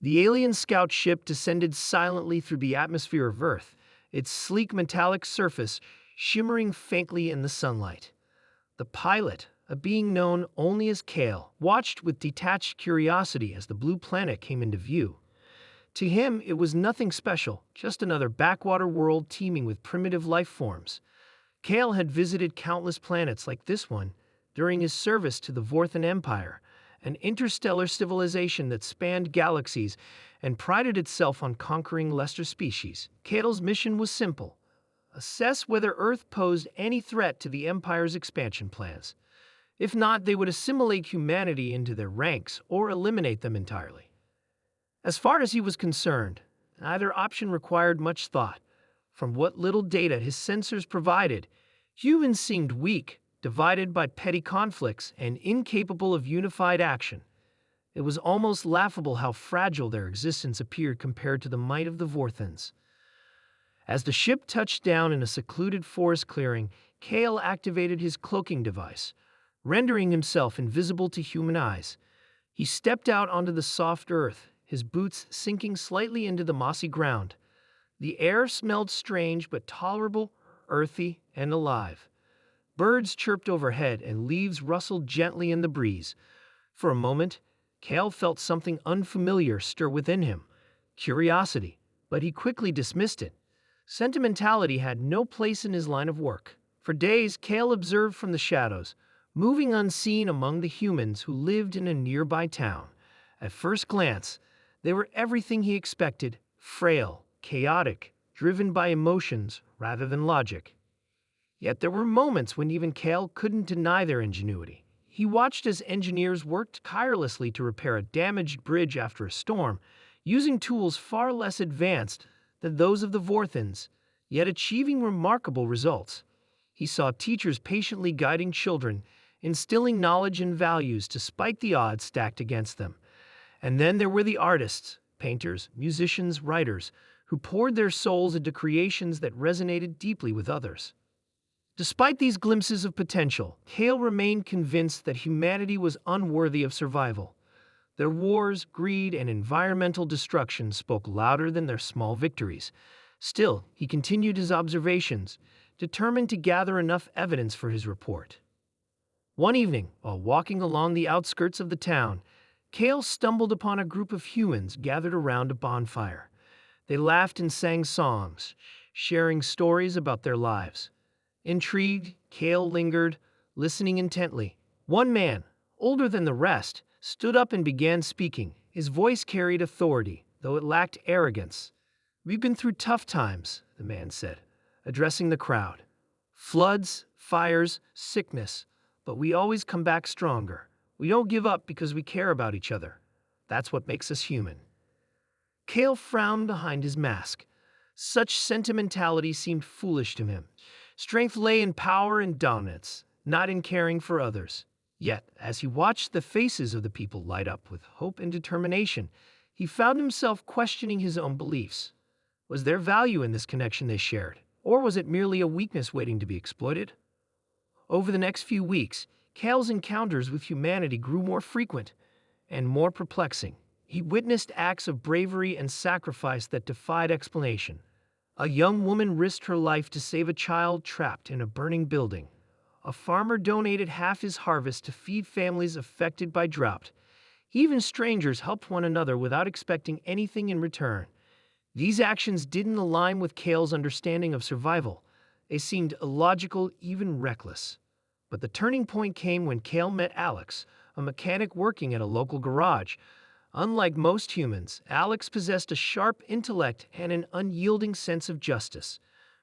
The alien scout ship descended silently through the atmosphere of Earth, its sleek metallic surface shimmering faintly in the sunlight. The pilot, a being known only as Kale, watched with detached curiosity as the blue planet came into view. To him, it was nothing special, just another backwater world teeming with primitive life forms. Kale had visited countless planets like this one during his service to the Vorthan Empire, an interstellar civilization that spanned galaxies and prided itself on conquering lesser species. Kale's mission was simple: assess whether Earth posed any threat to the Empire's expansion plans. If not, they would assimilate humanity into their ranks or eliminate them entirely. As far as he was concerned, neither option required much thought. From what little data his sensors provided, humans seemed weak, divided by petty conflicts, and incapable of unified action. It was almost laughable how fragile their existence appeared compared to the might of the Vorthans. As the ship touched down in a secluded forest clearing, Kale activated his cloaking device, rendering himself invisible to human eyes. He stepped out onto the soft earth, his boots sinking slightly into the mossy ground. The air smelled strange but tolerable, earthy, and alive. Birds chirped overhead and leaves rustled gently in the breeze. For a moment, Kale felt something unfamiliar stir within him, curiosity, but he quickly dismissed it. Sentimentality had no place in his line of work. For days, Kale observed from the shadows, moving unseen among the humans who lived in a nearby town. At first glance, they were everything he expected: frail, chaotic, driven by emotions rather than logic. Yet there were moments when even Kale couldn't deny their ingenuity. He watched as engineers worked tirelessly to repair a damaged bridge after a storm, using tools far less advanced than those of the Vorthans, yet achieving remarkable results. He saw teachers patiently guiding children, instilling knowledge and values despite the odds stacked against them. And then there were the artists, painters, musicians, writers, who poured their souls into creations that resonated deeply with others. Despite these glimpses of potential, Kale remained convinced that humanity was unworthy of survival. Their wars, greed, and environmental destruction spoke louder than their small victories. Still, he continued his observations, determined to gather enough evidence for his report. One evening, while walking along the outskirts of the town, Kale stumbled upon a group of humans gathered around a bonfire. They laughed and sang songs, sharing stories about their lives. Intrigued, Kale lingered, listening intently. One man, older than the rest, stood up and began speaking. His voice carried authority, though it lacked arrogance. "We've been through tough times," the man said, addressing the crowd. "Floods, fires, sickness, but we always come back stronger. We don't give up because we care about each other. That's what makes us human." Kale frowned behind his mask. Such sentimentality seemed foolish to him. Strength lay in power and dominance, not in caring for others. Yet, as he watched the faces of the people light up with hope and determination, he found himself questioning his own beliefs. Was there value in this connection they shared, or was it merely a weakness waiting to be exploited? Over the next few weeks, Kale's encounters with humanity grew more frequent and more perplexing. He witnessed acts of bravery and sacrifice that defied explanation. A young woman risked her life to save a child trapped in a burning building. A farmer donated half his harvest to feed families affected by drought. Even strangers helped one another without expecting anything in return. These actions didn't align with Kale's understanding of survival. They seemed illogical, even reckless. But the turning point came when Kale met Alex, a mechanic working at a local garage. Unlike most humans, Alex possessed a sharp intellect and an unyielding sense of justice.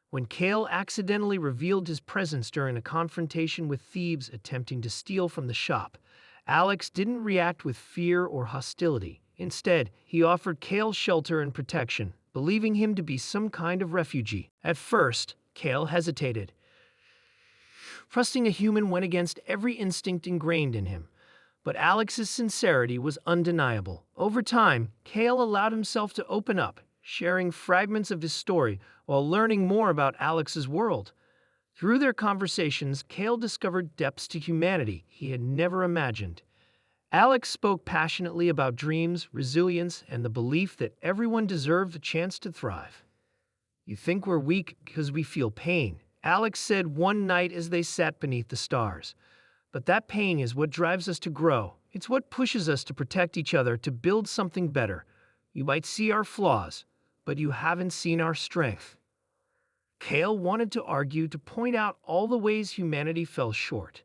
When Kale accidentally revealed his presence during a confrontation with thieves attempting to steal from the shop, Alex didn't react with fear or hostility. Instead, he offered Kale shelter and protection, believing him to be some kind of refugee. At first, Kale hesitated. Trusting a human went against every instinct ingrained in him. But Alex's sincerity was undeniable. Over time, Kale allowed himself to open up, sharing fragments of his story while learning more about Alex's world. Through their conversations, Kale discovered depths to humanity he had never imagined. Alex spoke passionately about dreams, resilience, and the belief that everyone deserved a chance to thrive. You think we're weak because we feel pain, Alex said one night as they sat beneath the stars. But that pain is what drives us to grow. It's what pushes us to protect each other, to build something better. You might see our flaws, but you haven't seen our strength. Kale wanted to argue, to point out all the ways humanity fell short,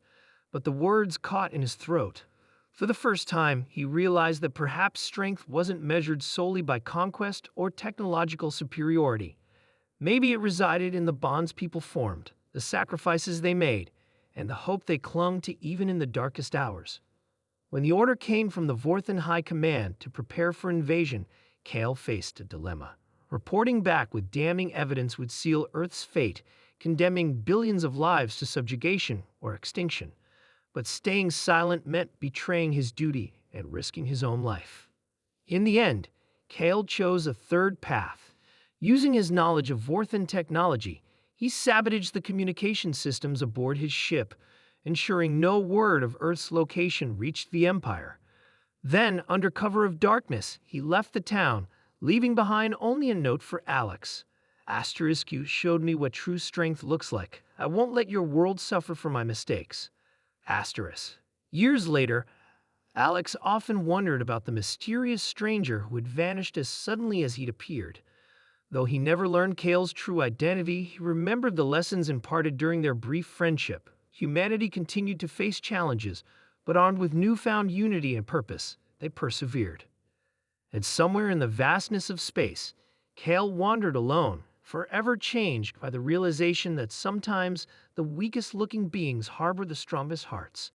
but the words caught in his throat. For the first time, he realized that perhaps strength wasn't measured solely by conquest or technological superiority. Maybe it resided in the bonds people formed, the sacrifices they made, and the hope they clung to even in the darkest hours. When the order came from the Vorthan High Command to prepare for invasion, Kale faced a dilemma. Reporting back with damning evidence would seal Earth's fate, condemning billions of lives to subjugation or extinction. But staying silent meant betraying his duty and risking his own life. In the end, Kale chose a third path. Using his knowledge of Vorthan technology, he sabotaged the communication systems aboard his ship, ensuring no word of Earth's location reached the Empire. Then, under cover of darkness, he left the town, leaving behind only a note for Alex. Asterisk, you showed me what true strength looks like. I won't let your world suffer for my mistakes. Asterisk. Years later, Alex often wondered about the mysterious stranger who had vanished as suddenly as he'd appeared. Though he never learned Kale's true identity, he remembered the lessons imparted during their brief friendship. Humanity continued to face challenges, but armed with newfound unity and purpose, they persevered. And somewhere in the vastness of space, Kale wandered alone, forever changed by the realization that sometimes the weakest-looking beings harbor the strongest hearts.